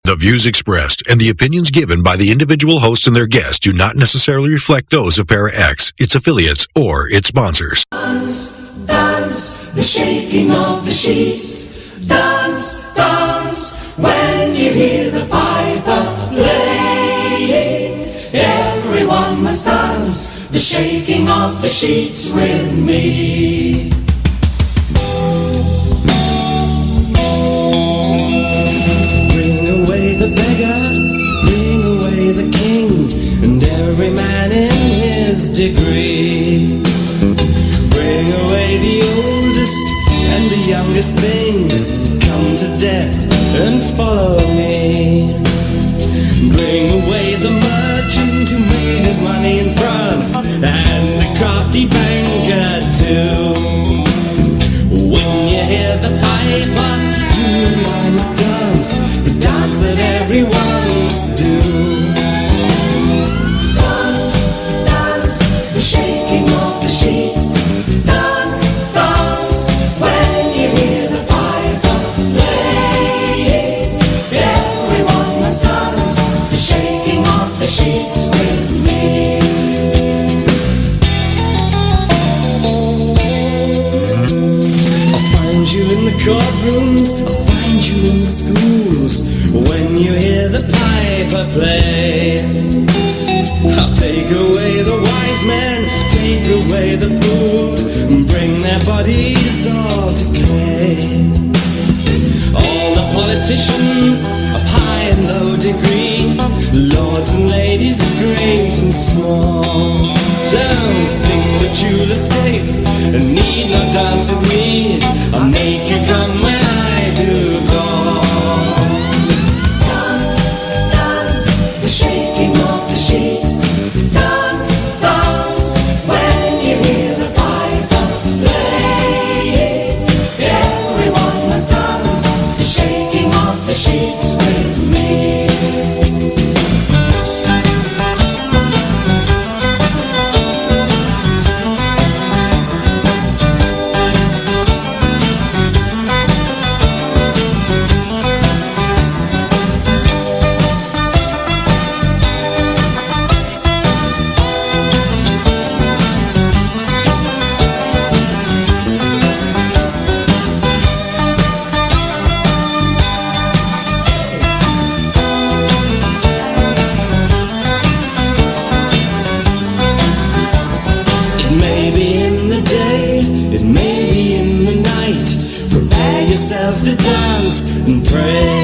The views expressed and the opinions given by the individual host and their guests do not necessarily reflect those of Para X, its affiliates, or its sponsors. Dance, dance, the shaking of the sheets. Dance, dance, when you hear the piper playing. Everyone must dance, the shaking of the sheets with me. The beggar, bring away the king, and every man in his degree. Bring away the oldest and the youngest thing, come to death and follow me. Bring away the merchant who made his money in France, and the crafty banker too. When you hear the piper, you and I must dance, the dance that everyone must do. Dance, dance, the shaking of the sheets. Dance, dance, when you hear the piper playing. Everyone must dance, the shaking of the sheets with me. I'll find you in the courtrooms, I'll find you in the schools, when you hear the piper play. I'll take away the wise men, take away the fools, and bring their bodies all to clay. All the politicians of high and low degree, lords and ladies of great and small. Don't think that you'll escape and need not dance with me. I'll make you come when I do call. Dance, dance, the shaking of the sheets. Dance, dance, when you hear the piper playing. Everyone must dance, the shaking of the sheets with me. To dance and pray,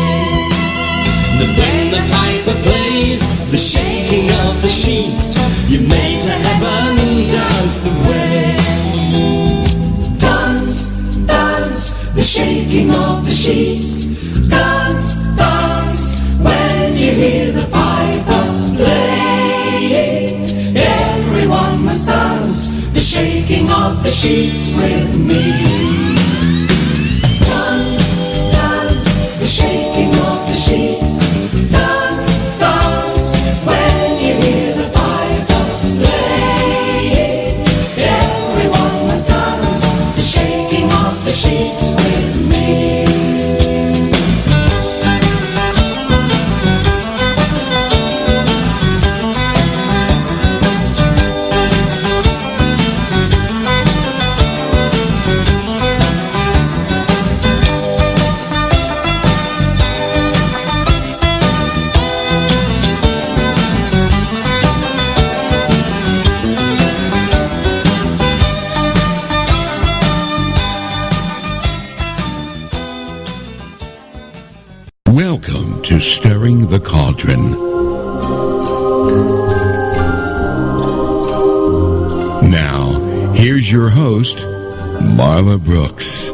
that when the piper plays the shaking of the sheets, you're made to heaven and dance the way. Dance, dance, the shaking of the sheets. Dance, dance, when you hear the piper playing. Everyone must dance, the shaking of the sheets with me. The shaking of the sheets. Dance, dance, when you hear the piper playing. Everyone must dance, the shaking of the sheets with me. Welcome to Stirring the Cauldron. Now, here's your host, Marla Brooks.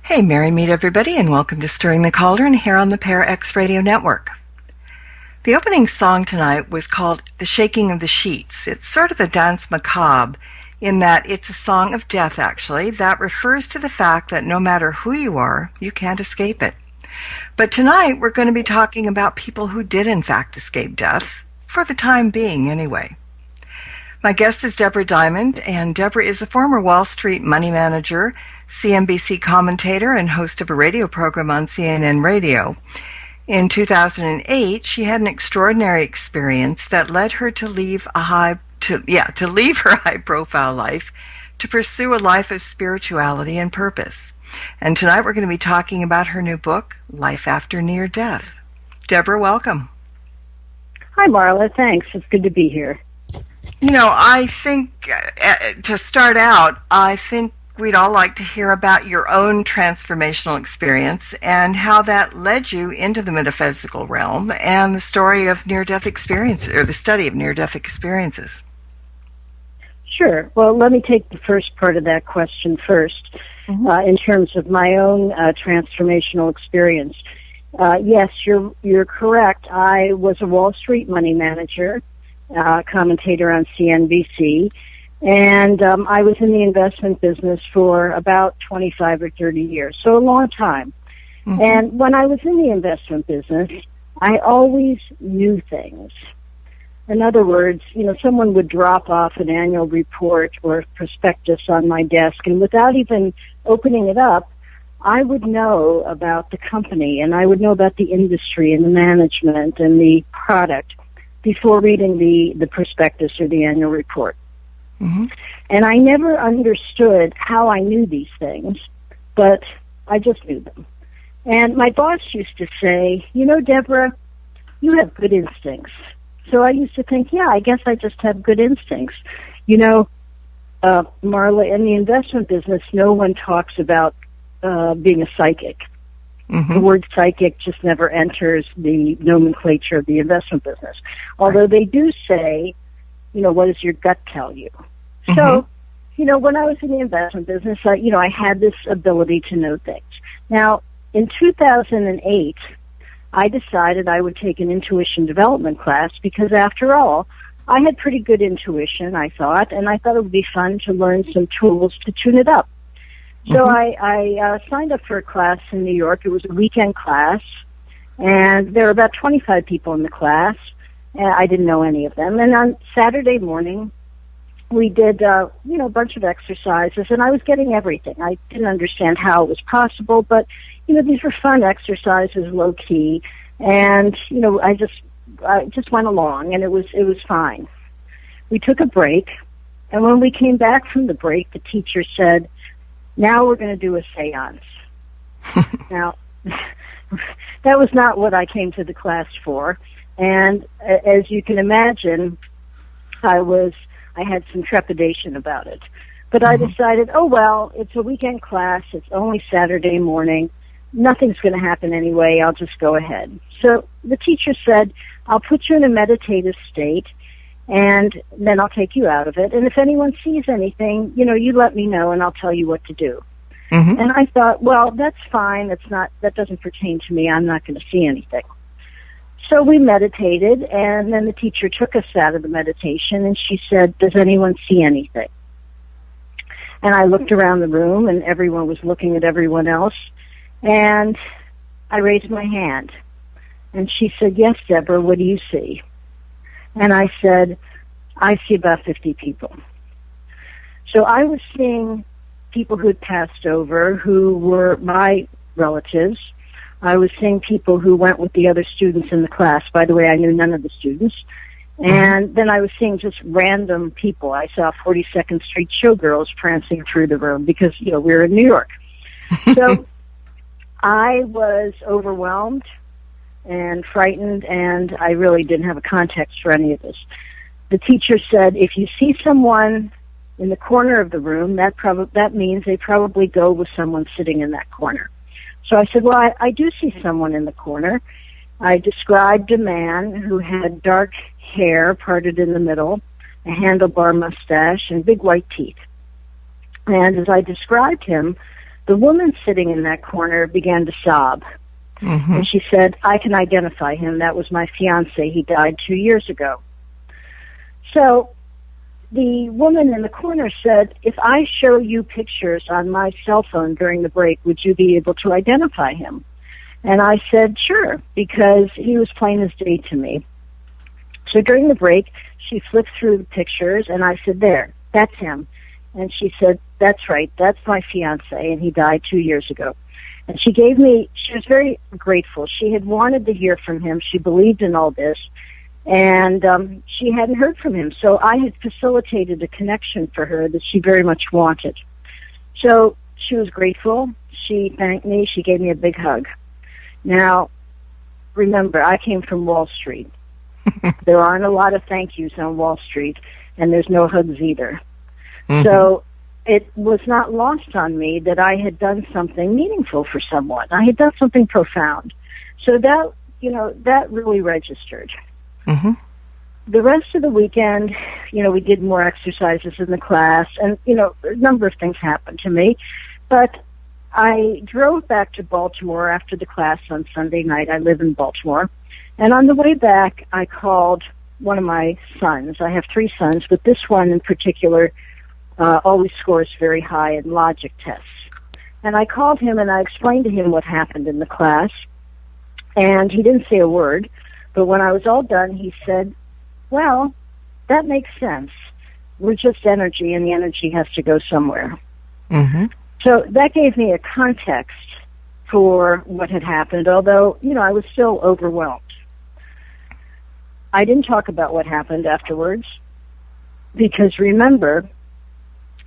Hey, merry meet everybody, and welcome to Stirring the Cauldron here on the Para X Radio Network. The opening song tonight was called The Shaking of the Sheets. It's sort of a dance macabre in that it's a song of death, actually, that refers to the fact that no matter who you are, you can't escape it. But tonight we're going to be talking about people who did in fact escape death, for the time being anyway. My guest is Debra Diamond, and Debra is a former Wall Street money manager, CNBC commentator and host of a radio program on CNN Radio. In 2008, she had an extraordinary experience that led her to leave her high-profile life to pursue a life of spirituality and purpose. And tonight we're going to be talking about her new book, Life After Near Death. Debra, welcome. Hi, Marla. Thanks. It's good to be here. You know, I think to start out, I think we'd all like to hear about your own transformational experience and how that led you into the metaphysical realm and the story of near-death experiences, or the study of near-death experiences. Sure. Well, let me take the first part of that question first. In terms of my own transformational experience. Yes, you're correct. I was a Wall Street money manager, commentator on CNBC, and I was in the investment business for about 25 or 30 years, so a long time. And when I was in the investment business, I always knew things. In other words, someone would drop off an annual report or prospectus on my desk, and without even opening it up, I would know about the company, and I would know about the industry and the management and the product before reading the prospectus or the annual report. And I never understood how I knew these things, but I just knew them. And my boss used to say, Debra, you have good instincts. So I used to think, yeah, I guess I just have good instincts. Marla, in the investment business, no one talks about being a psychic. The word psychic just never enters the nomenclature of the investment business. Although they do say, what does your gut tell you? So, when I was in the investment business, I had this ability to know things. Now, in 2008, I decided I would take an intuition development class because, after all, I had pretty good intuition, I thought, and I thought it would be fun to learn some tools to tune it up. So I signed up for a class in New York. It was a weekend class, and there were about 25 people in the class. And I didn't know any of them. And on Saturday morning, we did, a bunch of exercises, and I was getting everything. I didn't understand how it was possible, but, these were fun exercises, low-key, and, I just went along, and it was fine. We took a break, and when we came back from the break, the teacher said, now we're going to do a seance. Now, that was not what I came to the class for, and as you can imagine, I had some trepidation about it. But I decided, oh, well, it's a weekend class, it's only Saturday morning, nothing's going to happen anyway, I'll just go ahead. So the teacher said, I'll put you in a meditative state, and then I'll take you out of it. And if anyone sees anything, you let me know, and I'll tell you what to do. And I thought, well, that's fine. That doesn't pertain to me. I'm not going to see anything. So we meditated, and then the teacher took us out of the meditation, and she said, does anyone see anything? And I looked around the room, and everyone was looking at everyone else, and I raised my hand. And she said, yes, Debra, what do you see? And I said, I see about 50 people. So I was seeing people who had passed over who were my relatives. I was seeing people who went with the other students in the class. By the way, I knew none of the students. And then I was seeing just random people. I saw 42nd Street showgirls prancing through the room because, we were in New York. So I was overwhelmed and frightened, and I really didn't have a context for any of this. The teacher said, if you see someone in the corner of the room, that means they probably go with someone sitting in that corner. So I said, well, I do see someone in the corner. I described a man who had dark hair parted in the middle, a handlebar mustache, and big white teeth. And as I described him, the woman sitting in that corner began to sob. And she said, I can identify him. That was my fiancé. He died 2 years ago. So the woman in the corner said, if I show you pictures on my cell phone during the break, would you be able to identify him? And I said, sure, because he was plain as day to me. So during the break, she flipped through the pictures, and I said, there, that's him. And she said, That's right. That's my fiance, and he died 2 years ago. And she was very grateful. She had wanted to hear from him. She believed in all this, and she hadn't heard from him. So I had facilitated a connection for her that she very much wanted. So she was grateful. She thanked me. She gave me a big hug. Now, remember, I came from Wall Street. There aren't a lot of thank yous on Wall Street, and there's no hugs either. Mm-hmm. So it was not lost on me that I had done something meaningful for someone. I had done something profound. So that really registered. Mm-hmm. The rest of the weekend, we did more exercises in the class, and, a number of things happened to me. But I drove back to Baltimore after the class on Sunday night. I live in Baltimore. And on the way back, I called one of my sons. I have 3 sons, but this one in particular always scores very high in logic tests. And I called him and I explained to him what happened in the class. And he didn't say a word. But when I was all done, he said, well, that makes sense. We're just energy, and the energy has to go somewhere. Mm-hmm. So that gave me a context for what had happened, although, I was still overwhelmed. I didn't talk about what happened afterwards because, remember,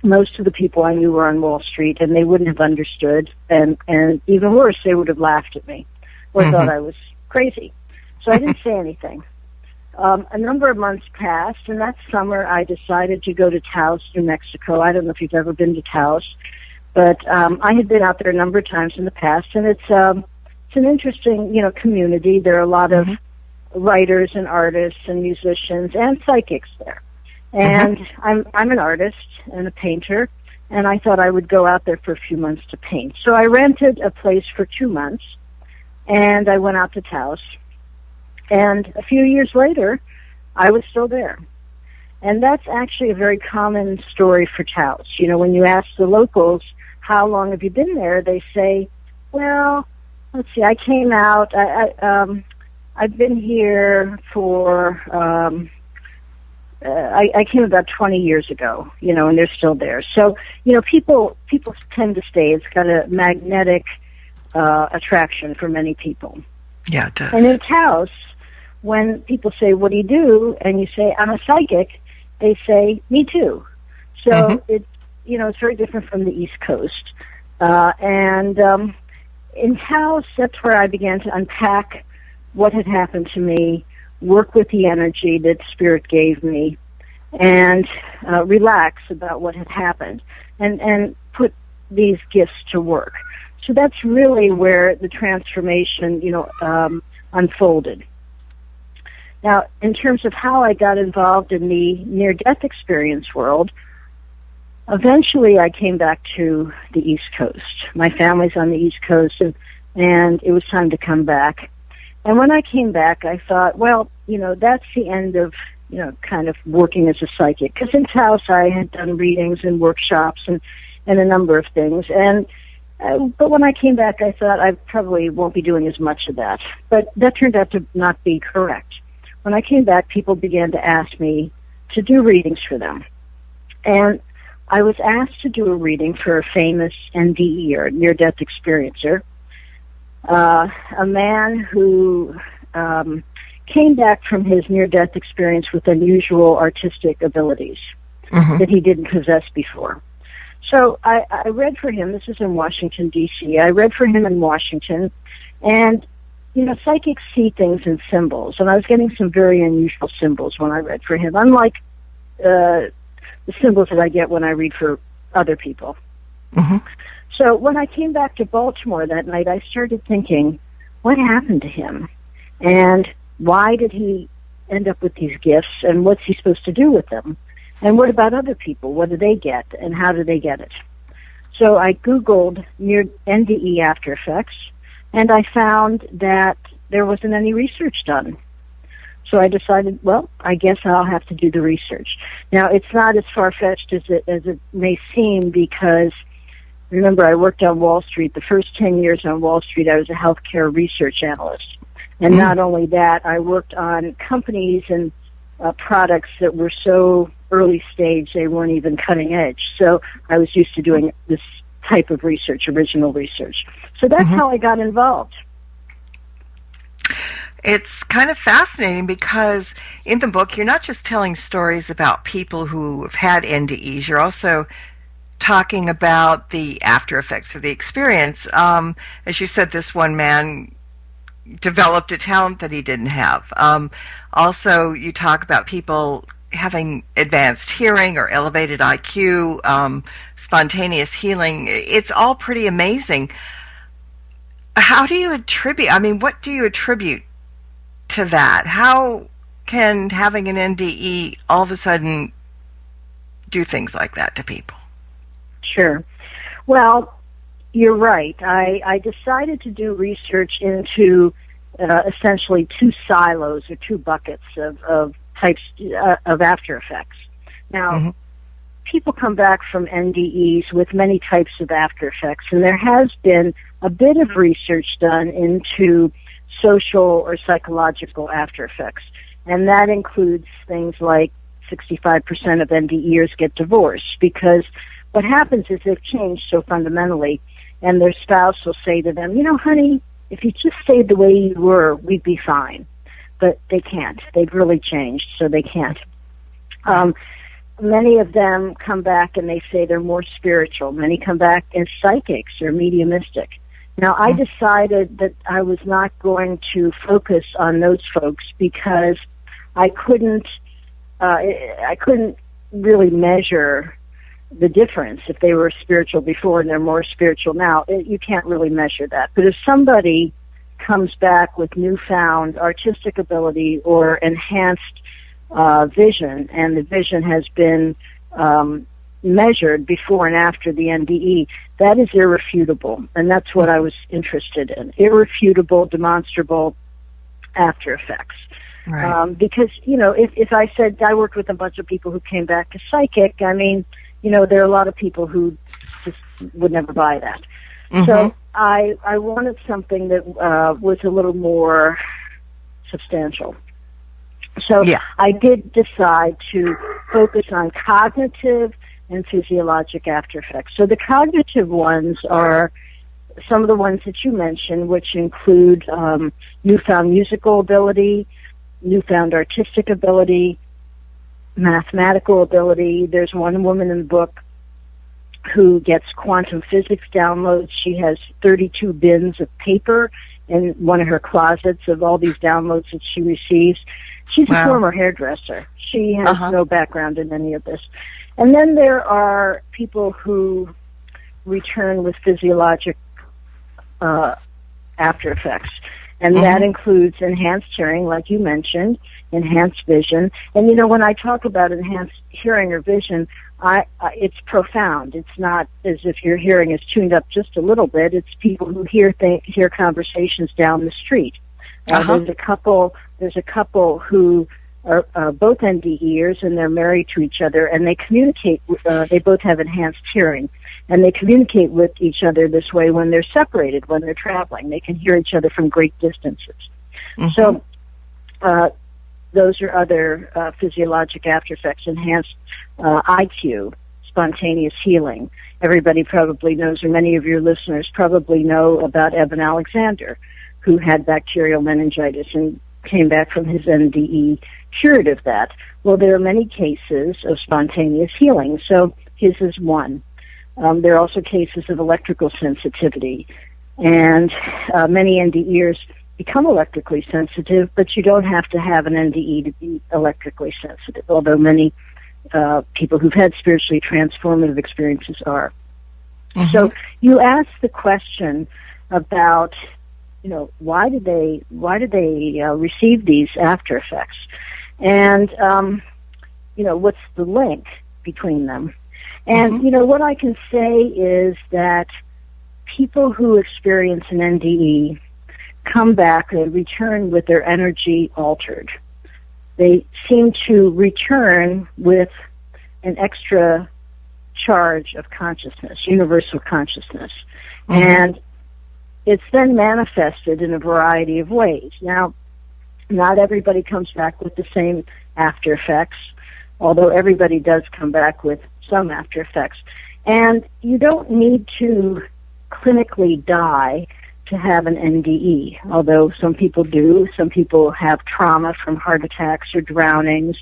most of the people I knew were on Wall Street, and they wouldn't have understood, and even worse, they would have laughed at me or thought I was crazy. So I didn't say anything. A number of months passed, and that summer I decided to go to Taos, New Mexico. I don't know if you've ever been to Taos, but I had been out there a number of times in the past, and it's an interesting, community. There are a lot of writers and artists and musicians and psychics there. And I'm an artist and a painter, and I thought I would go out there for a few months to paint. So I rented a place for 2 months, and I went out to Taos. And a few years later, I was still there. And that's actually a very common story for Taos. When you ask the locals, how long have you been there, they say, well, let's see, I came out, I've been here for, I came about 20 years ago, and they're still there. So, people tend to stay. It's got a magnetic attraction for many people. Yeah, it does. And in Taos, when people say, what do you do? And you say, I'm a psychic, they say, me too. So it's very different from the East Coast. And in Taos, that's where I began to unpack what had happened to me, work with the energy that Spirit gave me, and relax about what had happened, and put these gifts to work. So that's really where the transformation, unfolded. Now, in terms of how I got involved in the near-death experience world, eventually I came back to the East Coast. My family's on the East Coast, and it was time to come back. And when I came back, I thought, well, that's the end of, kind of working as a psychic. Because in Taos, I had done readings and workshops and a number of things. But when I came back, I thought I probably won't be doing as much of that. But that turned out to not be correct. When I came back, people began to ask me to do readings for them. And I was asked to do a reading for a famous NDE, or near-death experiencer, a man who came back from his near-death experience with unusual artistic abilities that he didn't possess before. So I read for him. This is in Washington, D.C. I read for him in Washington, and, psychics see things in symbols, and I was getting some very unusual symbols when I read for him, unlike the symbols that I get when I read for other people. So when I came back to Baltimore that night, I started thinking, what happened to him? And why did he end up with these gifts, and what's he supposed to do with them? And what about other people? What do they get, and how do they get it? So I Googled near NDE after effects, and I found that there wasn't any research done. So I decided, well, I guess I'll have to do the research. Now, it's not as far-fetched as it may seem, because remember, I worked on Wall Street. The first 10 years on Wall Street, I was a healthcare research analyst. And not only that, I worked on companies and products that were so early stage they weren't even cutting edge. So I was used to doing this type of research, original research. So that's how I got involved. It's kind of fascinating because in the book you're not just telling stories about people who have had NDEs, you're also talking about the after effects of the experience. As you said, this one man developed a talent that he didn't have. Also, you talk about people having advanced hearing or elevated IQ, spontaneous healing. It's all pretty amazing. How do you attribute, what do you attribute to that? How can having an NDE all of a sudden do things like that to people? Sure. Well, you're right. I decided to do research into essentially two silos or two buckets of types of after effects. Now, people come back from NDEs with many types of after effects, and there has been a bit of research done into social or psychological after effects, and that includes things like 65% of NDEers get divorced because what happens is they've changed so fundamentally, and their spouse will say to them, honey, if you just stayed the way you were, we'd be fine. But they can't. They've really changed, so they can't. Many of them come back and they say they're more spiritual. Many come back as psychics or mediumistic. Now, I decided that I was not going to focus on those folks because I couldn't really measure the difference. If they were spiritual before and they're more spiritual now, you can't really measure that. But if somebody comes back with newfound artistic ability or enhanced vision, and the vision has been measured before and after the NDE, that is irrefutable, and that's what I was interested in. Irrefutable, demonstrable after effects. Right. Because, if I said I worked with a bunch of people who came back as psychic, there are a lot of people who just would never buy that. So I wanted something that was a little more substantial. So I did decide to focus on cognitive and physiologic after effects. So the cognitive ones are some of the ones that you mentioned, which include newfound musical ability, newfound artistic ability, mathematical ability. There's one woman in the book who gets quantum physics downloads. She has 32 bins of paper in one of her closets of all these downloads that she receives. She's a former hairdresser. She has no background in any of this. And then there are people who return with physiologic after effects. And that includes enhanced hearing, like you mentioned, enhanced vision. And, when I talk about enhanced hearing or vision, it's profound. It's not as if your hearing is tuned up just a little bit. It's people who hear conversations down the street. There's a couple who are both NDEers, and they're married to each other, and they communicate. They both have enhanced hearing, and they communicate with each other this way when they're separated, when they're traveling. They can hear each other from great distances. So those are other physiologic after effects. Enhanced IQ, spontaneous healing. Everybody probably knows, or many of your listeners probably know about Eben Alexander, who had bacterial meningitis and came back from his NDE cured of that. Well, there are many cases of spontaneous healing, so his is one. There are also cases of electrical sensitivity, and many NDEers become electrically sensitive, but you don't have to have an NDE to be electrically sensitive, although many people who've had spiritually transformative experiences are. So you asked the question about, why did they receive these after effects? And, what's the link between them? And, what I can say is that people who experience an NDE come back and return with their energy altered. They seem to return with an extra charge of consciousness, universal consciousness. And it's then manifested in a variety of ways. Now, not everybody comes back with the same after effects, although everybody does come back with some after effects. And you don't need to clinically die to have an NDE, although some people do. Some people have trauma from heart attacks or drownings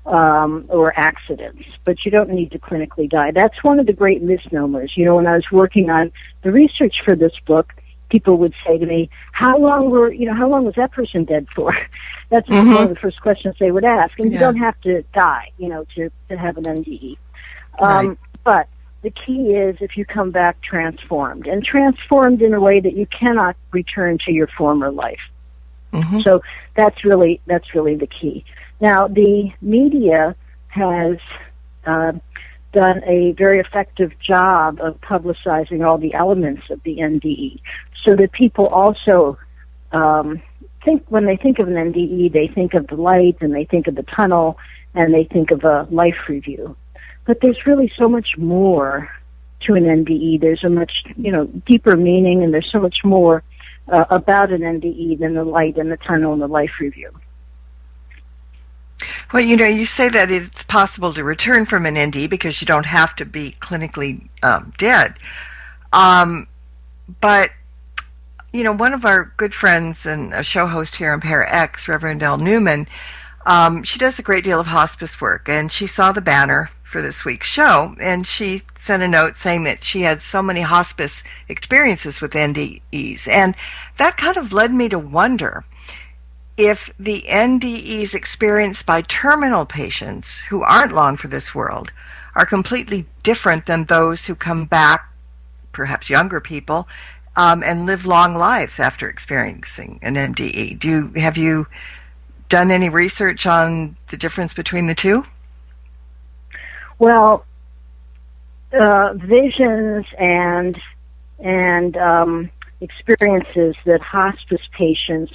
or accidents, but you don't need to clinically die. That's one of the great misnomers. You know, when I was working on the research for this book, people would say to me, how long was that person dead for? That's one of the first questions they would ask. And you don't have to die, to have an NDE. Right. But the key is if you come back transformed, and transformed in a way that you cannot return to your former life. So that's really the key. Now, the media has done a very effective job of publicizing all the elements of the NDE, so that people also think, when they think of an NDE, they think of the light, and they think of the tunnel, and they think of a life review. But there's really so much more to an NDE. There's a much, deeper meaning, and there's so much more about an NDE than the light and the tunnel and the life review. Well, you say that it's possible to return from an NDE because you don't have to be clinically dead. But, one of our good friends and a show host here on Para X, Reverend L. Newman, she does a great deal of hospice work, and she saw the banner for this week's show, and she sent a note saying that she had so many hospice experiences with NDEs, and that kind of led me to wonder if the NDEs experienced by terminal patients who aren't long for this world are completely different than those who come back, perhaps younger people, and live long lives after experiencing an NDE. Have you done any research on the difference between the two? Well, visions and experiences that hospice patients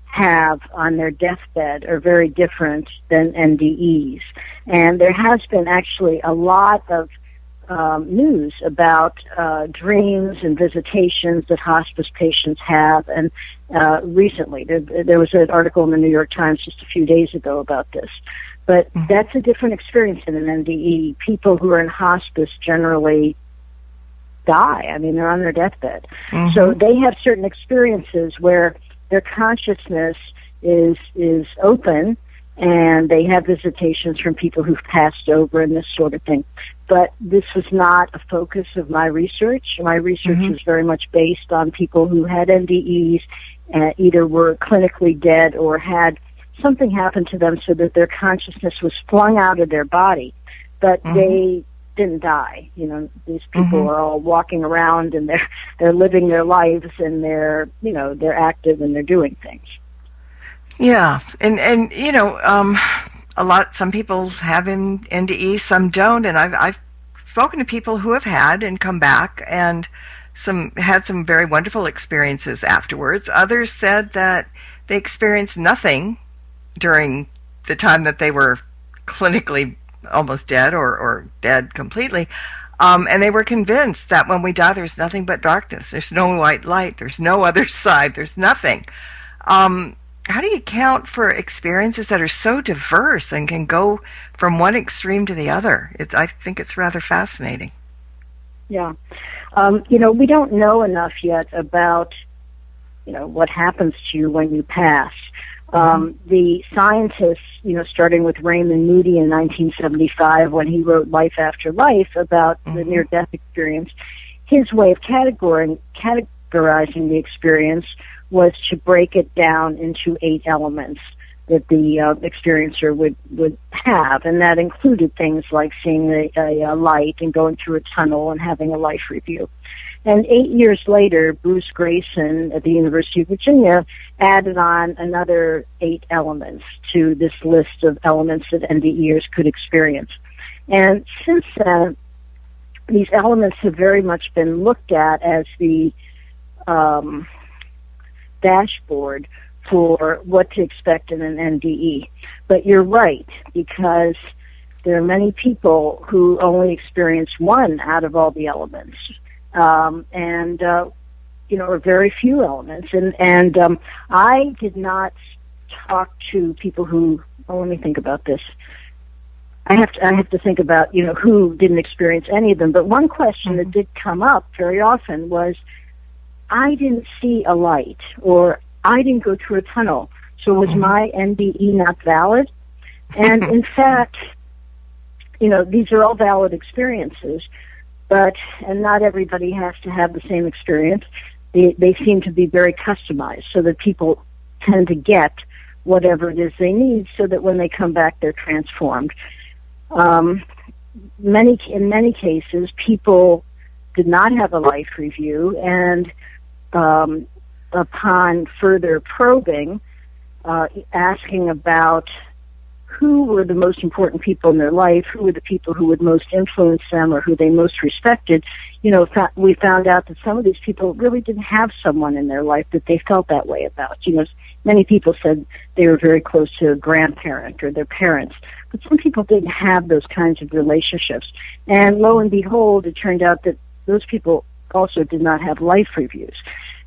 have on their deathbed are very different than NDEs. And there has been actually a lot of news about dreams and visitations that hospice patients have. And recently, there was an article in the New York Times just a few days ago about this. But that's a different experience than an NDE. People who are in hospice generally die. I mean, they're on their deathbed. So they have certain experiences where their consciousness is open, and they have visitations from people who've passed over and this sort of thing. But this was not a focus of my research. My research was very much based on people who had NDEs, either were clinically dead or had something happened to them so that their consciousness was flung out of their body, but they didn't die. These people are all walking around, and they're living their lives, and they're active, and they're doing things. Yeah, and some people have NDE, some don't, and I've spoken to people who have had and come back, and had some very wonderful experiences afterwards. Others said that they experienced nothing during the time that they were clinically almost dead or dead completely. And they were convinced that when we die, there's nothing but darkness. There's no white light. There's no other side. There's nothing. How do you account for experiences that are so diverse and can go from one extreme to the other? I think it's rather fascinating. Yeah. We don't know enough yet about, what happens to you when you pass. The scientists, starting with Raymond Moody in 1975 when he wrote Life After Life about the near-death experience, his way of categorizing the experience was to break it down into 8 elements that the experiencer would have, and that included things like seeing a light and going through a tunnel and having a life review. And 8 years later, Bruce Grayson at the University of Virginia added on another 8 elements to this list of elements that NDEers could experience. And since then, these elements have very much been looked at as the dashboard for what to expect in an NDE. But you're right, because there are many people who only experience one out of all the elements. Or very few elements. And I did not talk to people who let me think about this. I have to think about, who didn't experience any of them. But one question that did come up very often was, I didn't see a light, or I didn't go through a tunnel, so was my NDE not valid? And in fact, these are all valid experiences, and not everybody has to have the same experience. They seem to be very customized, so that people tend to get whatever it is they need, so that when they come back, they're transformed. In many cases, people did not have a life review, and upon further probing, asking about who were the most important people in their life, who were the people who would most influence them, or who they most respected, we found out that some of these people really didn't have someone in their life that they felt that way about. Many people said they were very close to a grandparent or their parents, but some people didn't have those kinds of relationships. And lo and behold, it turned out that those people also did not have life reviews.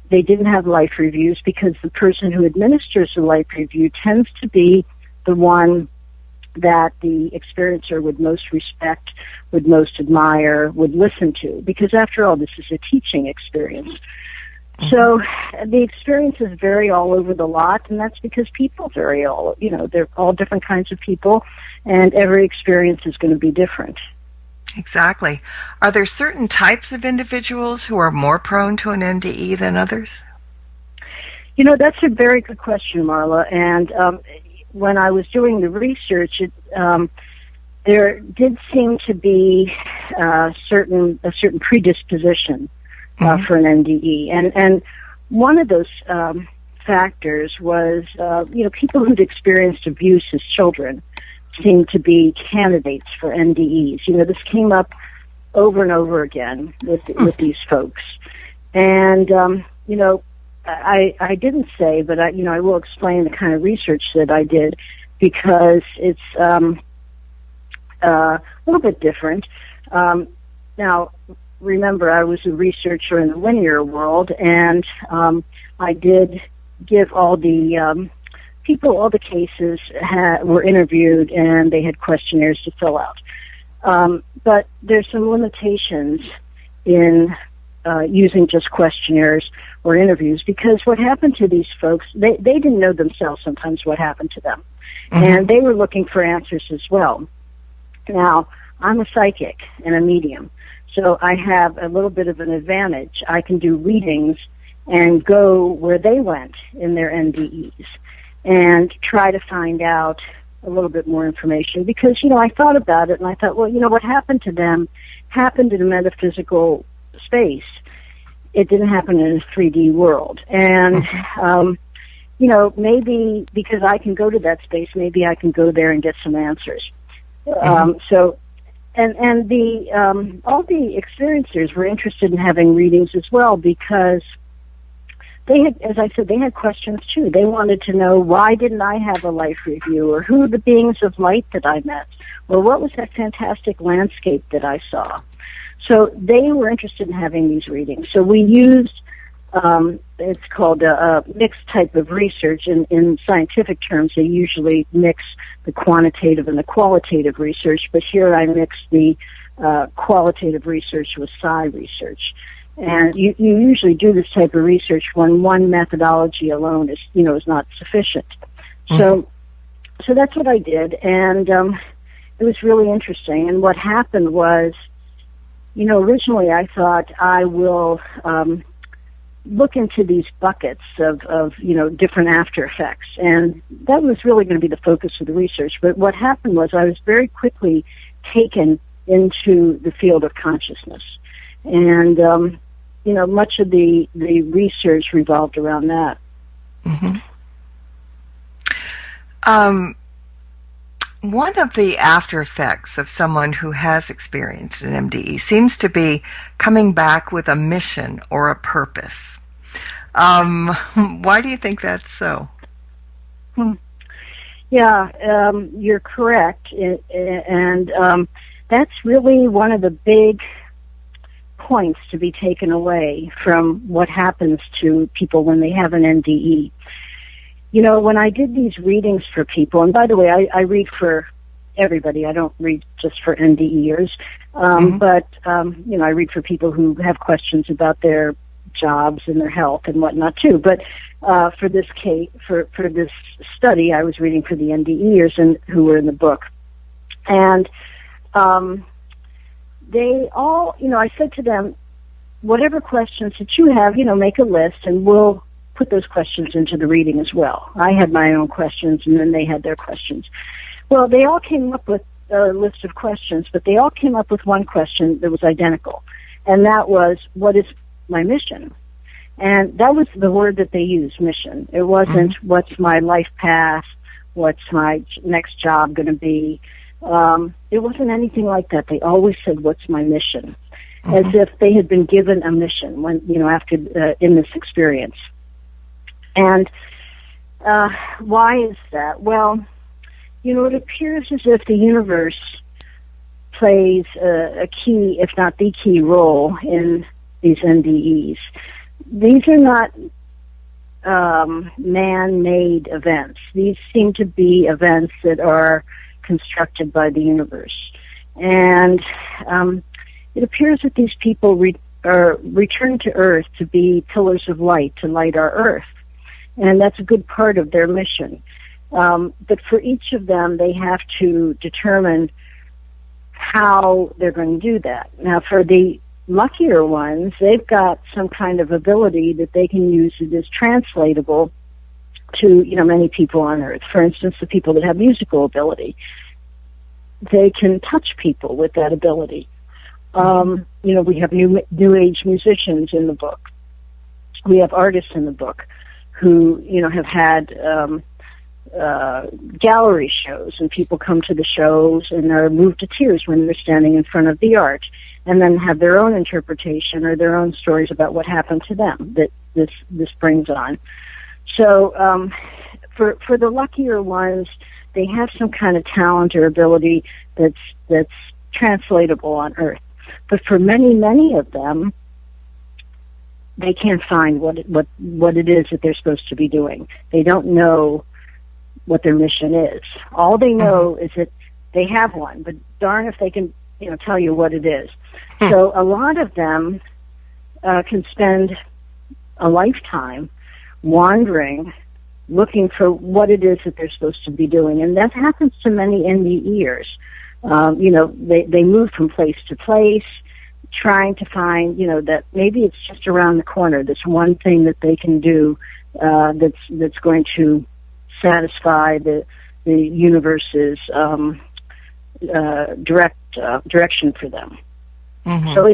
They didn't have life reviews because the person who administers the life review tends to be the one that the experiencer would most respect, would most admire, would listen to, because after all, this is a teaching experience. So the experiences vary all over the lot, and that's because people vary they're all different kinds of people, and every experience is going to be different. Exactly. Are there certain types of individuals who are more prone to an NDE than others? That's a very good question, Marla, and when I was doing the research, there did seem to be a certain predisposition for an NDE, and one of those factors was people who'd experienced abuse as children seemed to be candidates for NDEs. This came up over and over again with these folks, and I didn't say, but I will explain the kind of research that I did, because it's a little bit different. Now, remember, I was a researcher in the linear world, and I did give all the people, all the cases were interviewed, and they had questionnaires to fill out. But there's some limitations in using just questionnaires or interviews, because what happened to these folks, they didn't know themselves sometimes what happened to them. And they were looking for answers as well. Now, I'm a psychic and a medium, so I have a little bit of an advantage. I can do readings and go where they went in their NDEs and try to find out a little bit more information, because, I thought about it, and I thought, well, what happened to them happened in a metaphysical space. It didn't happen in a 3D world. And, maybe because I can go to that space, maybe I can go there and get some answers. So, and the, all the experiencers were interested in having readings as well, because they had, as I said, they had questions too. They wanted to know, why didn't I have a life review, or who are the beings of light that I met, or what was that fantastic landscape that I saw? So they were interested in having these readings. So we used, it's called a mixed type of research. In scientific terms, they usually mix the quantitative and the qualitative research, but here I mixed the qualitative research with psi research. And you usually do this type of research when one methodology alone is not sufficient. So that's what I did, and it was really interesting. And what happened was, originally I thought I will look into these buckets of different after effects, and that was really going to be the focus of the research. But what happened was I was very quickly taken into the field of consciousness, and much of the research revolved around that. One of the after effects of someone who has experienced an MDE seems to be coming back with a mission or a purpose. Why do you think that's so? Yeah, you're correct, and that's really one of the big points to be taken away from what happens to people when they have an NDE. when I did these readings for people, and by the way, I read for everybody. I don't read just for NDEers, but I read for people who have questions about their jobs and their health and whatnot too. But for this case, for this study, I was reading for the NDEers and who were in the book, and they all, I said to them, whatever questions that you have, make a list, and we'll put those questions into the reading as well. I had my own questions, and then they had their questions. Well, they all came up with a list of questions, but they all came up with one question that was identical, and that was, what is my mission? And that was the word that they used, mission. It wasn't, what's my life path, what's my next job going to be. It wasn't anything like that. They always said, what's my mission? As if they had been given a mission when, after, in this experience. And why is that? Well, it appears as if the universe plays a key, if not the key role in these NDEs. These are not man-made events. These seem to be events that are constructed by the universe. And it appears that these people return to Earth to be pillars of light, to light our Earth. And that's a good part of their mission. But for each of them, they have to determine how they're going to do that. Now, for the luckier ones, they've got some kind of ability that they can use that is translatable to, many people on Earth. For instance, the people that have musical ability. They can touch people with that ability. We have new age musicians in the book. We have artists in the book who, have had gallery shows, and people come to the shows and are moved to tears when they're standing in front of the art, and then have their own interpretation or their own stories about what happened to them that this brings on. So for the luckier ones, they have some kind of talent or ability that's translatable on Earth. But for many, many of them, they can't find what it is that they're supposed to be doing. They don't know what their mission is. All they know is that they have one, but darn if they can, tell you what it is. So a lot of them can spend a lifetime wandering, looking for what it is that they're supposed to be doing, and that happens to many NDEers. They move from place to place, trying to find, that maybe it's just around the corner. This one thing that they can do that's going to satisfy the universe's direction for them. So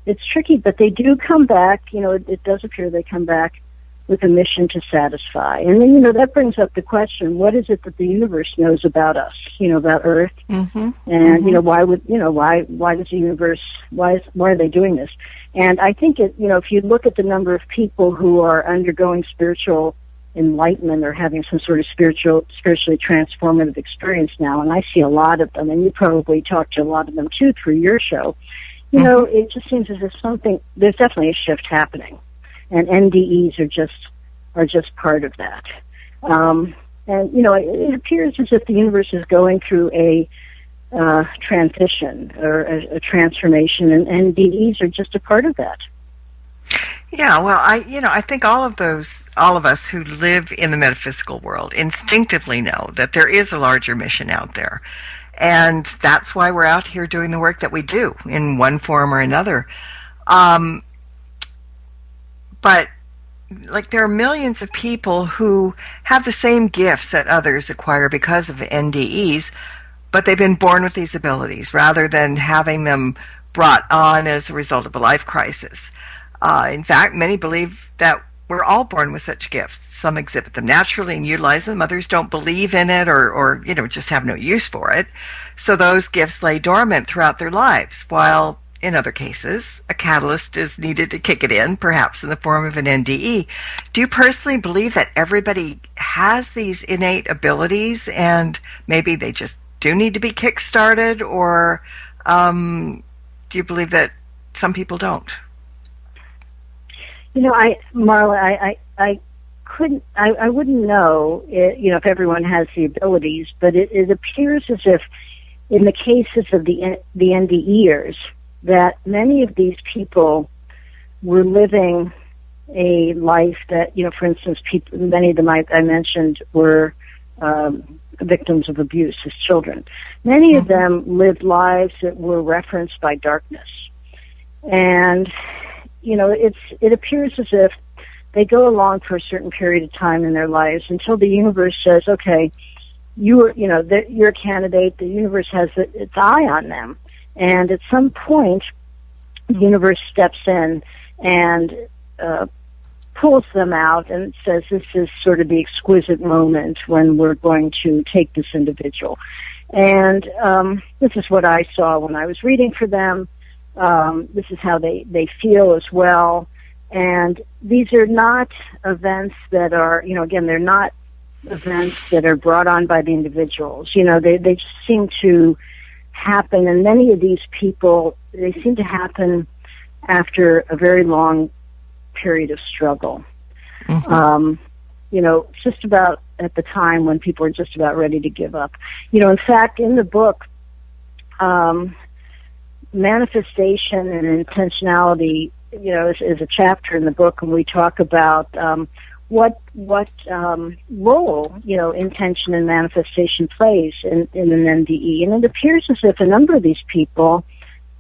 it's tricky, but they do come back. It does appear they come back with a mission to satisfy. And then, that brings up the question, what is it that the universe knows about us, about Earth? And, why does the universe, why are they doing this? And I think if you look at the number of people who are undergoing spiritual enlightenment or having some sort of spiritually transformative experience now, and I see a lot of them, and you probably talk to a lot of them too through your show, it just seems as if there's definitely a shift happening. And NDEs are just part of that. It appears as if the universe is going through a transition or a transformation, and NDEs are just a part of that. Yeah, well, I think all of us who live in the metaphysical world instinctively know that there is a larger mission out there. And that's why we're out here doing the work that we do in one form or another. But there are millions of people who have the same gifts that others acquire because of NDEs, but they've been born with these abilities rather than having them brought on as a result of a life crisis. In fact, many believe that we're all born with such gifts. Some exhibit them naturally and utilize them. Others don't believe in it or just have no use for it. So those gifts lay dormant throughout their lives, while in other cases, a catalyst is needed to kick it in, perhaps in the form of an NDE. Do you personally believe that everybody has these innate abilities and maybe they just do need to be kick-started, or do you believe that some people don't? Marla, I I wouldn't know, if everyone has the abilities, but it appears as if in the cases of the NDEers, that many of these people were living a life that, for instance, many of them I mentioned were victims of abuse as children. Many of them lived lives that were referenced by darkness. And, it appears as if they go along for a certain period of time in their lives until the universe says, okay, you're a candidate. The universe has its eye on them. And at some point, the universe steps in and pulls them out and says, this is sort of the exquisite moment when we're going to take this individual. And this is what I saw when I was reading for them. This is how they feel as well. And these are not events that are, again, they're not events that are brought on by the individuals. They just seem to happen, and many of these people, they seem to happen after a very long period of struggle. Just about at the time when people are just about ready to give up. In fact, in the book, manifestation and intentionality, is a chapter in the book, and we talk about what role intention and manifestation plays in an NDE. And it appears as if a number of these people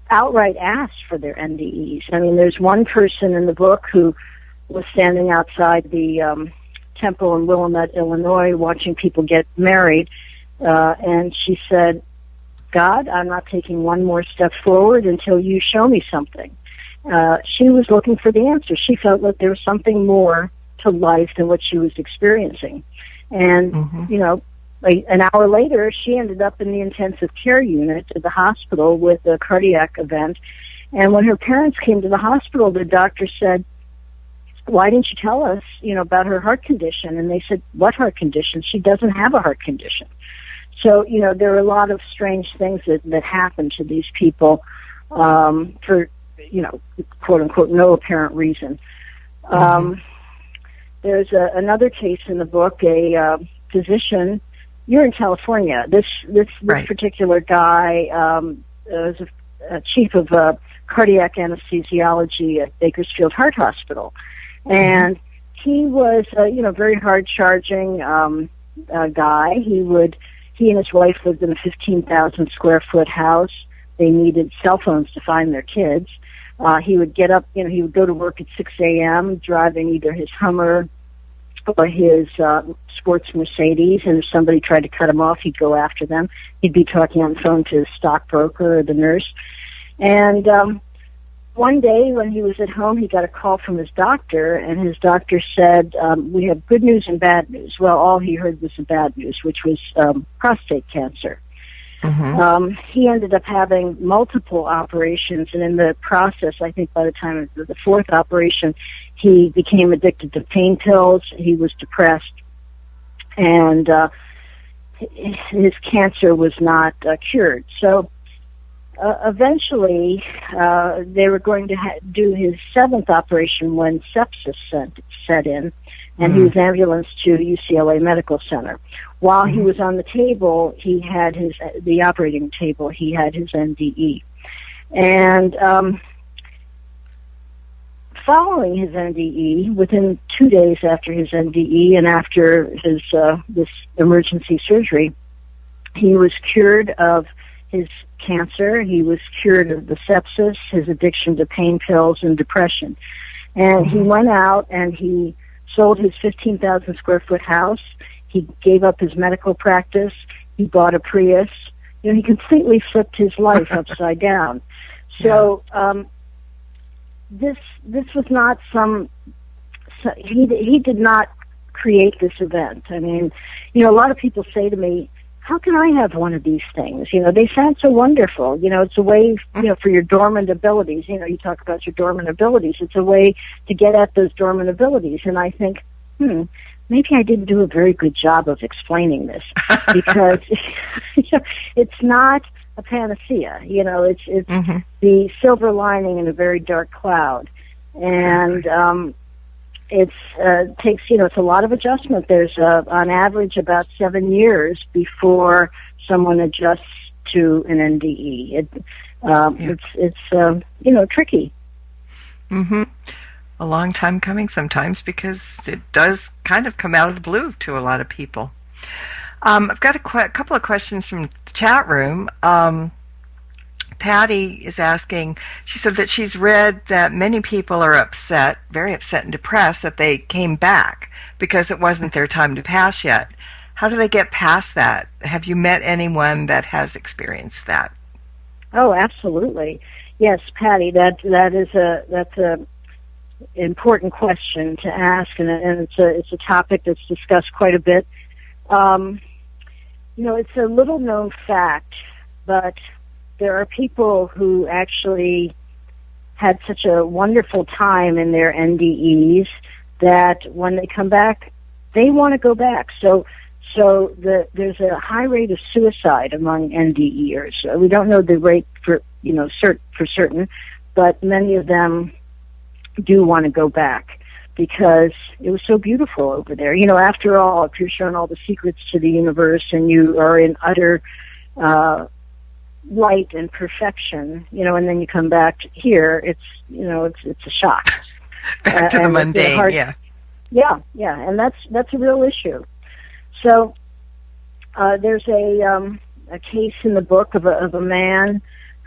outright asked for their NDEs. I mean, there's one person in the book who was standing outside the temple in Willamette, Illinois, watching people get married, and she said, God, I'm not taking one more step forward until you show me something. She was looking for the answer. She felt that there was something more to life than what she was experiencing. And, an hour later, she ended up in the intensive care unit at the hospital with a cardiac event. And when her parents came to the hospital, the doctor said, why didn't you tell us, about her heart condition? And they said, what heart condition? She doesn't have a heart condition. So, there are a lot of strange things that happen to these people for, quote unquote, no apparent reason. There's another case in the book, a physician. You're in California. This right. particular guy was a chief of cardiac anesthesiology at Bakersfield Heart Hospital, and he was very hard charging guy. He and his wife lived in a 15,000 square foot house. They needed cell phones to find their kids. He would get up, he would go to work at 6 a.m. driving either his Hummer or his sports Mercedes, and if somebody tried to cut him off, he'd go after them. He'd be talking on the phone to his stockbroker or the nurse. And one day when he was at home, he got a call from his doctor, and his doctor said, we have good news and bad news. Well, all he heard was the bad news, which was prostate cancer. He ended up having multiple operations, and in the process, I think by the time of the fourth operation, he became addicted to pain pills. He was depressed, and his cancer was not cured. So eventually, they were going to do his seventh operation when sepsis set in, and he was ambulanced to UCLA Medical Center. While he was on the table, he had the operating table, he had his NDE. And following his NDE, within 2 days after his NDE and after his this emergency surgery, he was cured of his cancer, he was cured of the sepsis, his addiction to pain pills, and depression. And he went out and he sold his 15,000 square foot house. He gave up his medical practice. He bought a Prius. He completely flipped his life upside down. So this was not he did not create this event. I mean, a lot of people say to me, how can I have one of these things? They sound so wonderful. It's a way, for your dormant abilities. You talk about your dormant abilities. It's a way to get at those dormant abilities. And I think, maybe I didn't do a very good job of explaining this, because it's not a panacea. It's the silver lining in a very dark cloud. And takes, it's a lot of adjustment. There's on average about 7 years before someone adjusts to an NDE. It's tricky. Mm-hmm. A long time coming sometimes, because it does kind of come out of the blue to a lot of people. I've got a couple of questions from the chat room. Patty is asking, she said that she's read that many people are upset, very upset and depressed that they came back because it wasn't their time to pass yet. How do they get past that? Have you met anyone that has experienced that? Oh, absolutely. Yes, Patty, that's a important question to ask, and it's a topic that's discussed quite a bit. It's a little known fact, but there are people who actually had such a wonderful time in their NDEs that when they come back, they want to go back. So there's a high rate of suicide among NDEers. We don't know the rate for certain, but many of them do want to go back because it was so beautiful over there. After all, if you're shown all the secrets to the universe and you are in utter light and perfection, and then you come back here, it's a shock. Back to the mundane, yeah, and that's a real issue. So there's a case in the book of a man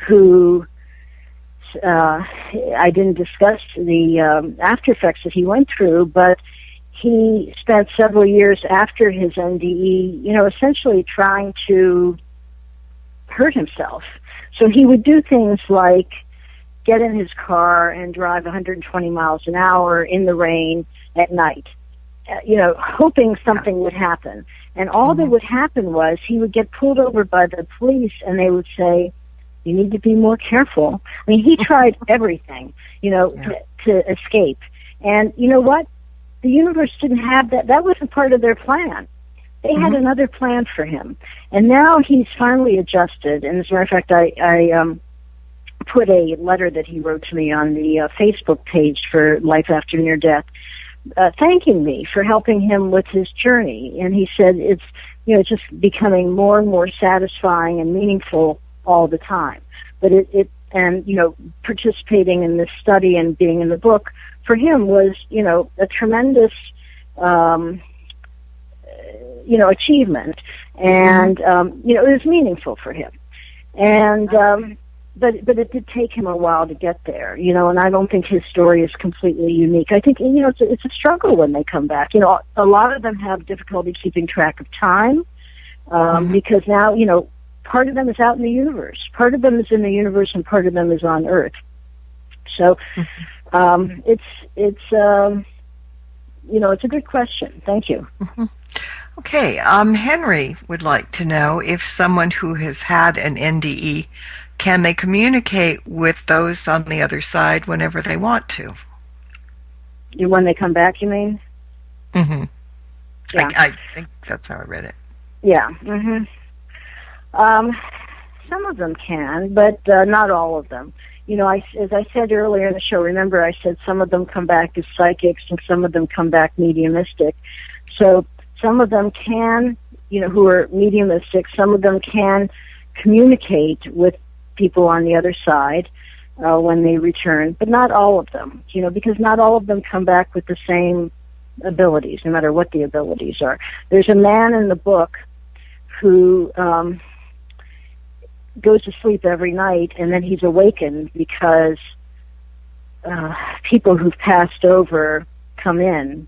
who I didn't discuss the after effects that he went through, but he spent several years after his NDE, essentially trying to hurt himself. So he would do things like get in his car and drive 120 miles an hour in the rain at night, hoping something would happen. And all that would happen was he would get pulled over by the police, and they would say, you need to be more careful. I mean, he tried everything, to escape. And you know what? The universe didn't have that. That wasn't part of their plan. They had another plan for him. And now he's finally adjusted. And as a matter of fact, I put a letter that he wrote to me on the Facebook page for Life After Near Death, thanking me for helping him with his journey. And he said it's, just becoming more and more satisfying and meaningful all the time. But participating in this study and being in the book for him was, a tremendous, achievement. And, it was meaningful for him. And, but it did take him a while to get there, and I don't think his story is completely unique. I think, it's a struggle when they come back. A lot of them have difficulty keeping track of time, because now, part of them is out in the universe. Part of them is in the universe and part of them is on Earth. So, it's a good question. Thank you. Okay. Henry would like to know if someone who has had an NDE, can they communicate with those on the other side whenever they want to? When they come back, you mean? Mm-hmm. Yeah. I think that's how I read it. Yeah. Mm-hmm. Some of them can, but not all of them. As I said earlier in the show, remember I said some of them come back as psychics and some of them come back mediumistic. So some of them can, who are mediumistic, some of them can communicate with people on the other side when they return, but not all of them, because not all of them come back with the same abilities, no matter what the abilities are. There's a man in the book who goes to sleep every night, and then he's awakened because people who've passed over come in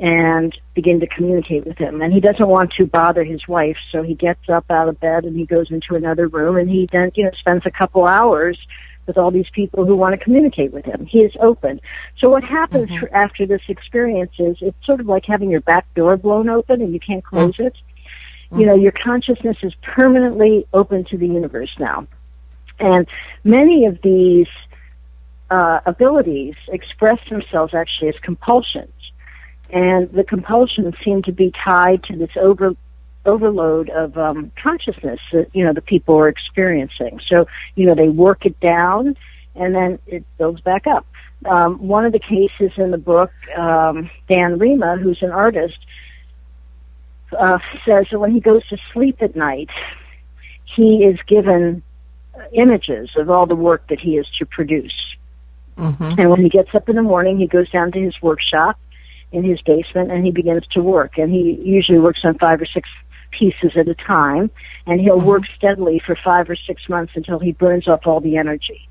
and begin to communicate with him. And he doesn't want to bother his wife, so he gets up out of bed and he goes into another room, and he then, spends a couple hours with all these people who want to communicate with him. He is open. So what happens after this experience is it's sort of like having your back door blown open and you can't close it. Your consciousness is permanently open to the universe now. And many of these abilities express themselves actually as compulsions. And the compulsions seem to be tied to this overload of consciousness that, the people are experiencing. So, they work it down and then it builds back up. One of the cases in the book, Dan Rima, who's an artist, says that when he goes to sleep at night, he is given images of all the work that he is to produce. Mm-hmm. And when he gets up in the morning, he goes down to his workshop in his basement and he begins to work. And he usually works on 5 or 6 pieces at a time, and he'll work steadily for 5 or 6 months until he burns up all the energy.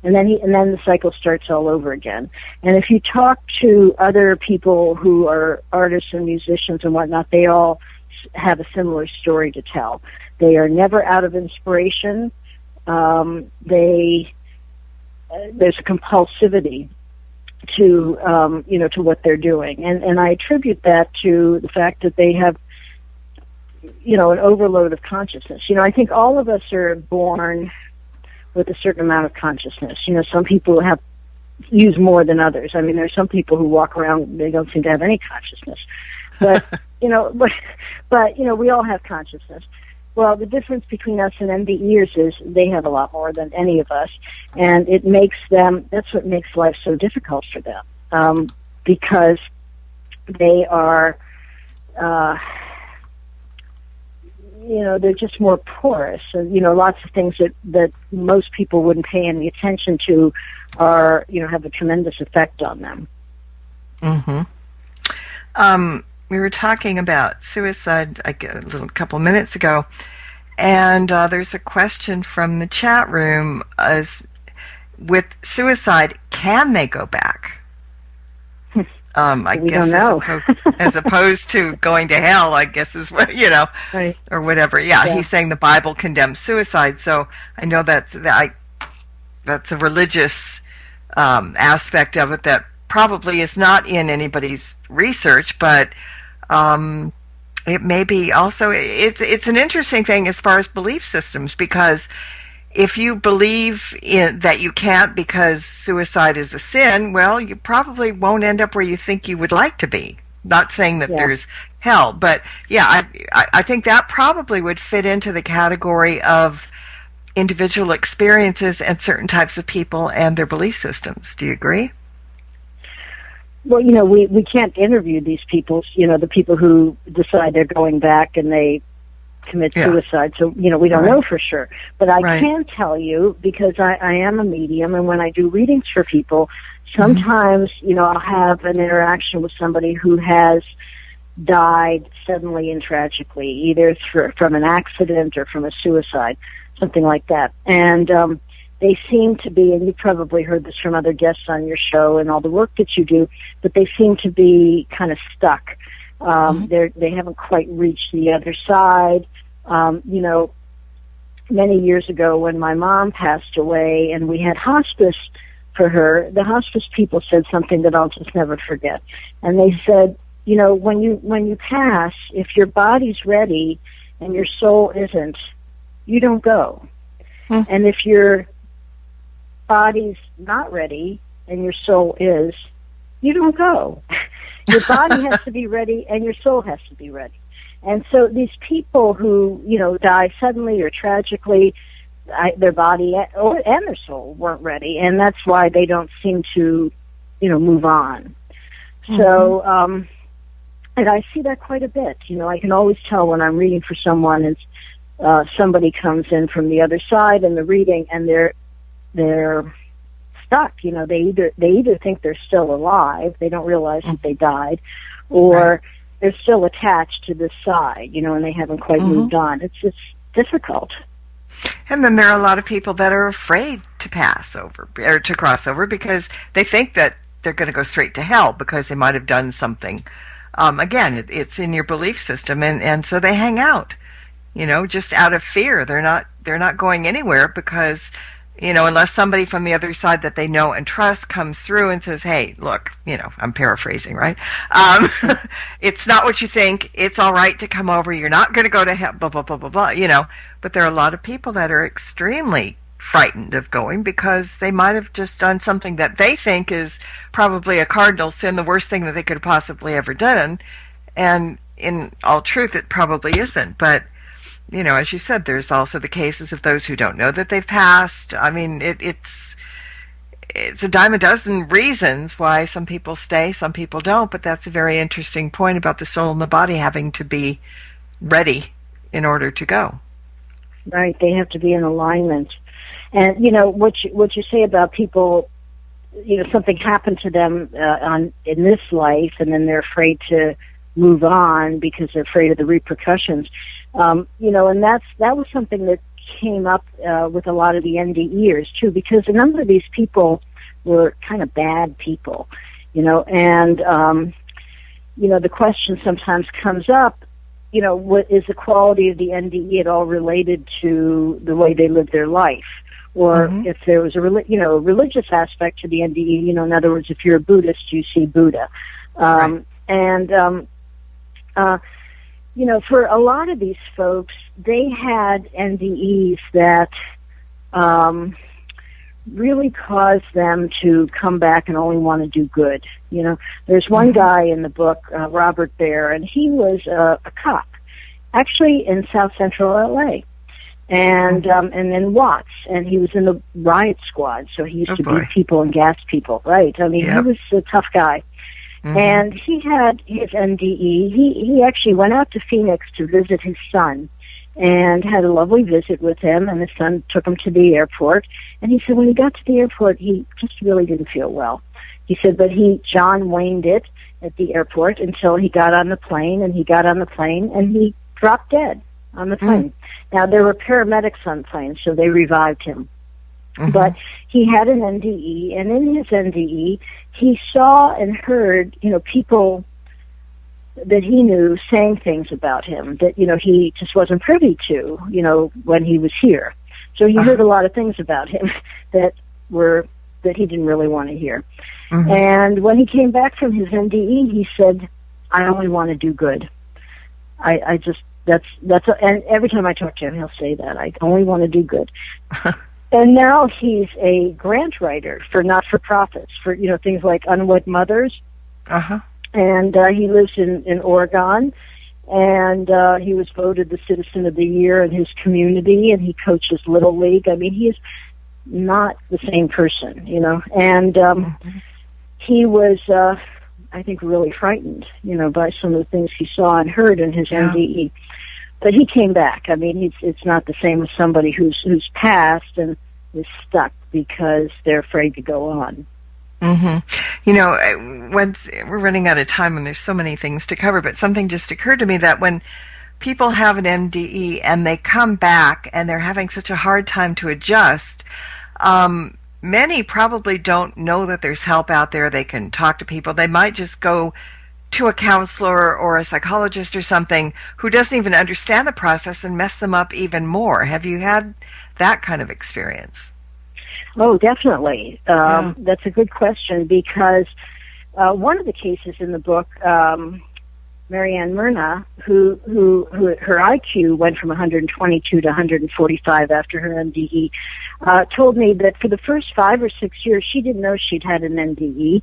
And then the cycle starts all over again. And if you talk to other people who are artists and musicians and whatnot, they all have a similar story to tell. They are never out of inspiration. There's a compulsivity to to what they're doing, and I attribute that to the fact that they have an overload of consciousness. I think all of us are born with a certain amount of consciousness. Some people use more than others. I mean, there's some people who walk around, they don't seem to have any consciousness. But, but we all have consciousness. Well, the difference between us and MBEers is they have a lot more than any of us, and that's what makes life so difficult for them, because they are, they're just more porous, and lots of things that most people wouldn't pay any attention to are have a tremendous effect on them. Mm-hmm. We were talking about suicide a couple minutes ago, and there's a question from the chat room: with suicide, can they go back? I we guess don't know. as opposed to going to hell, I guess is what right. or whatever. Yeah, he's saying the Bible condemns suicide, so I know that's a religious aspect of it that probably is not in anybody's research, but it may be also. It's an interesting thing as far as belief systems, because if you believe that you can't because suicide is a sin, well, you probably won't end up where you think you would like to be. Not saying that there's hell, but yeah, I think that probably would fit into the category of individual experiences and certain types of people and their belief systems. Do you agree? Well, we can't interview these people, the people who decide they're going back and they commit suicide. So, we don't know for sure. But I can tell you, because I am a medium, and when I do readings for people, sometimes, I'll have an interaction with somebody who has died suddenly and tragically, either from an accident or from a suicide, something like that. And they seem to be, and you probably heard this from other guests on your show and all the work that you do, but they seem to be kind of stuck. They haven't quite reached the other side. Many years ago when my mom passed away and we had hospice for her, the hospice people said something that I'll just never forget. And they said, when you pass, if your body's ready and your soul isn't, you don't go. And if your body's not ready and your soul is, you don't go. Your body has to be ready and your soul has to be ready. And so these people who, die suddenly or tragically, their body and their soul weren't ready, and that's why they don't seem to, move on. So, and I see that quite a bit. I can always tell when I'm reading for someone, and somebody comes in from the other side in the reading, and they're stuck. They either think they're still alive, they don't realize that they died, or they're still attached to this side, and they haven't quite moved on. It's difficult. And then there are a lot of people that are afraid to pass over or to cross over because they think that they're going to go straight to hell because they might have done something. Again, it's in your belief system, and so they hang out, just out of fear. They're not going anywhere because, unless somebody from the other side that they know and trust comes through and says, hey, look, I'm paraphrasing, right? It's not what you think. It's all right to come over. You're not going to go to hell, blah, blah, blah, blah, blah, But there are a lot of people that are extremely frightened of going because they might have just done something that they think is probably a cardinal sin, the worst thing that they could have possibly ever done. And in all truth, it probably isn't. But as you said, there's also the cases of those who don't know that they've passed. I mean, it's a dime a dozen reasons why some people stay, some people don't, but that's a very interesting point about the soul and the body having to be ready in order to go. Right, they have to be in alignment. And, what you say about people, something happened to them in this life, and then they're afraid to move on because they're afraid of the repercussions. And that was something that came up with a lot of the NDEers too, because a number of these people were kind of bad people, and the question sometimes comes up, what is the quality of the NDE at all related to the way they live their life? Or if there was a religious aspect to the NDE, in other words, if you're a Buddhist, you see Buddha. Right. For a lot of these folks, they had NDEs that really caused them to come back and only want to do good. There's one guy in the book, Robert Bear, and he was a cop, actually in South Central LA. And then Watts, and he was in the riot squad, so he used to beat people and gas people, right? I mean, he was a tough guy. And he had his NDE. He actually went out to Phoenix to visit his son and had a lovely visit with him, and his son took him to the airport. And he said when he got to the airport, he just really didn't feel well. He said, but John Wayne'd it at the airport until he got on the plane, and he dropped dead on the plane. Now, there were paramedics on the plane, so they revived him. But he had an NDE, and in his NDE, he saw and heard, people that he knew saying things about him that, he just wasn't privy to, when he was here. So he heard a lot of things about him that he didn't really want to hear. And when he came back from his NDE, he said, I only want to do good. And every time I talk to him, he'll say that. I only want to do good. And now he's a grant writer for not-for-profits, for, things like Unwed Mothers. And he lives in Oregon, and he was voted the Citizen of the Year in his community, and he coaches Little League. I mean, he is not the same person, And he was, I think, really frightened, by some of the things he saw and heard in his NDE. But he came back. I mean, it's not the same as somebody who's passed and is stuck because they're afraid to go on. When we're running out of time and there's so many things to cover, but something just occurred to me that when people have an NDE and they come back and they're having such a hard time to adjust, many probably don't know that there's help out there. They can talk to people. They might just go to a counselor or a psychologist or something who doesn't even understand the process and mess them up even more. Have you had that kind of experience? Oh, definitely. That's a good question, because one of the cases in the book, Marianne Myrna, who her IQ went from 122 to 145 after her NDE, told me that for the first 5 or 6 years, she didn't know she'd had an NDE.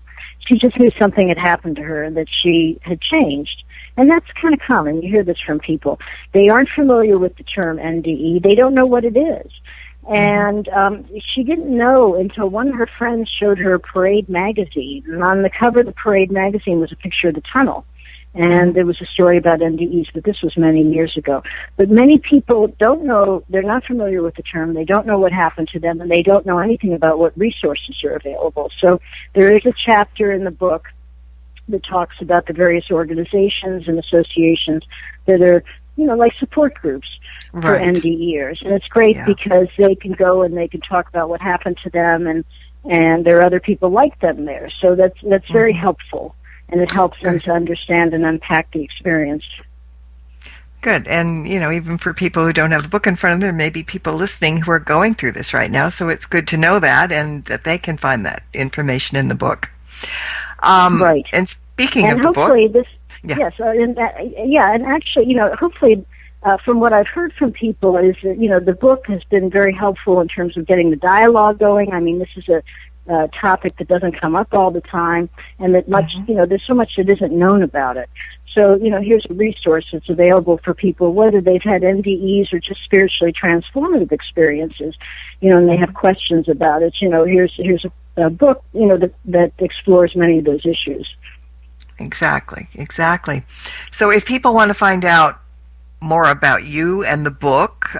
She just knew something had happened to her and that she had changed. And that's kind of common. You hear this from people. They aren't familiar with the term NDE. They don't know what it is. And she didn't know until one of her friends showed her Parade magazine. And on the cover of the Parade magazine was a picture of the tunnel. And there was a story about NDEs, but this was many years ago. But many people don't know, they're not familiar with the term, they don't know what happened to them, and they don't know anything about what resources are available. So there is a chapter in the book that talks about the various organizations and associations that are, like support groups for NDEers. And it's great because they can go and they can talk about what happened to them, and there are other people like them there. So that's very helpful. And it helps them to understand and unpack the experience. Good. And, even for people who don't have the book in front of them, there may be people listening who are going through this right now. So it's good to know that and that they can find that information in the book. Right. And speaking of the book. And actually, hopefully, from what I've heard from people is that, the book has been very helpful in terms of getting the dialogue going. I mean, this is a topic that doesn't come up all the time, and that much, there's so much that isn't known about it. So, here's a resource that's available for people, whether they've had NDEs or just spiritually transformative experiences, and they have questions about it. Here's book, that explores many of those issues. Exactly. So if people want to find out more about you and the book,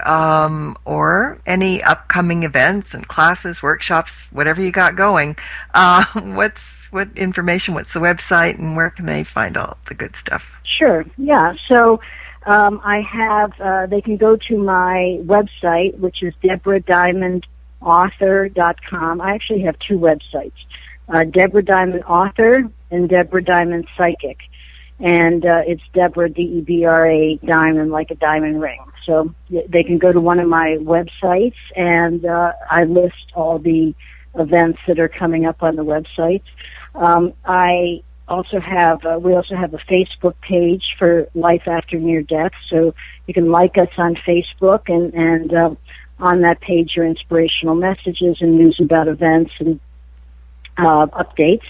or any upcoming events and classes, workshops, whatever you got going, what information, what's the website, and where can they find all the good stuff? Sure, yeah. So I have, they can go to my website, which is DebraDiamondAuthor.com. I actually have two websites, Debra Diamond Author and Debra Diamond Psychic. And it's Debra, Debra Diamond, like a diamond ring. So they can go to one of my websites, and I list all the events that are coming up on the website. I also have we also have a Facebook page for Life After Near Death, so you can like us on Facebook, and on that page are inspirational messages and news about events and updates.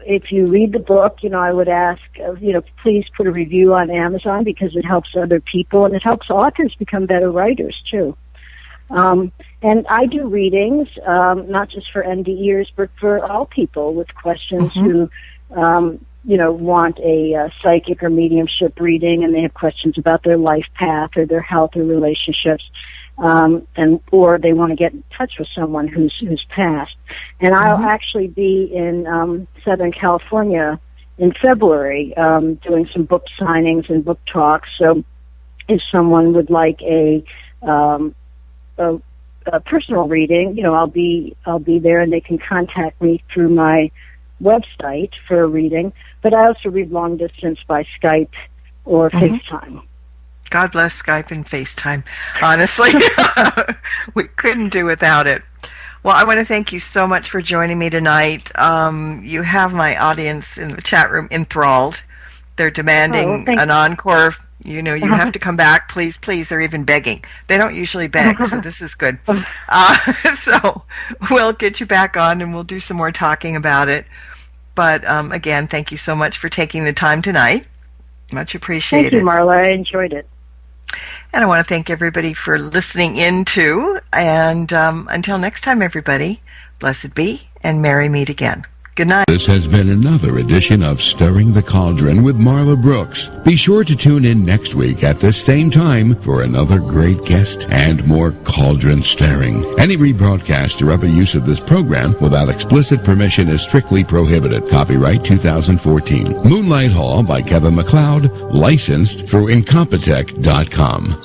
If you read the book, I would ask, please put a review on Amazon, because it helps other people, and it helps authors become better writers, too. And I do readings, not just for NDEers, but for all people with questions who, want a psychic or mediumship reading, and they have questions about their life path or their health or relationships. Or they want to get in touch with someone who's passed. And I'll actually be in Southern California in February, doing some book signings and book talks. So if someone would like a personal reading, I'll be there, and they can contact me through my website for a reading. But I also read long distance by Skype or FaceTime. God bless Skype and FaceTime. Honestly, we couldn't do without it. Well, I want to thank you so much for joining me tonight. You have my audience in the chat room enthralled. They're demanding an encore. You have to come back, please. They're even begging. They don't usually beg, so this is good. So we'll get you back on, and we'll do some more talking about it. But again, thank you so much for taking the time tonight. Much appreciated. Thank you, Marla. I enjoyed it. And I want to thank everybody for listening in too. And until next time, everybody, blessed be and merry meet again. Good night. This has been another edition of Stirring the Cauldron with Marla Brooks. Be sure to tune in next week at this same time for another great guest and more cauldron stirring. Any rebroadcast or other use of this program without explicit permission is strictly prohibited. Copyright 2014. Moonlight Hall by Kevin MacLeod, licensed through Incompetech.com.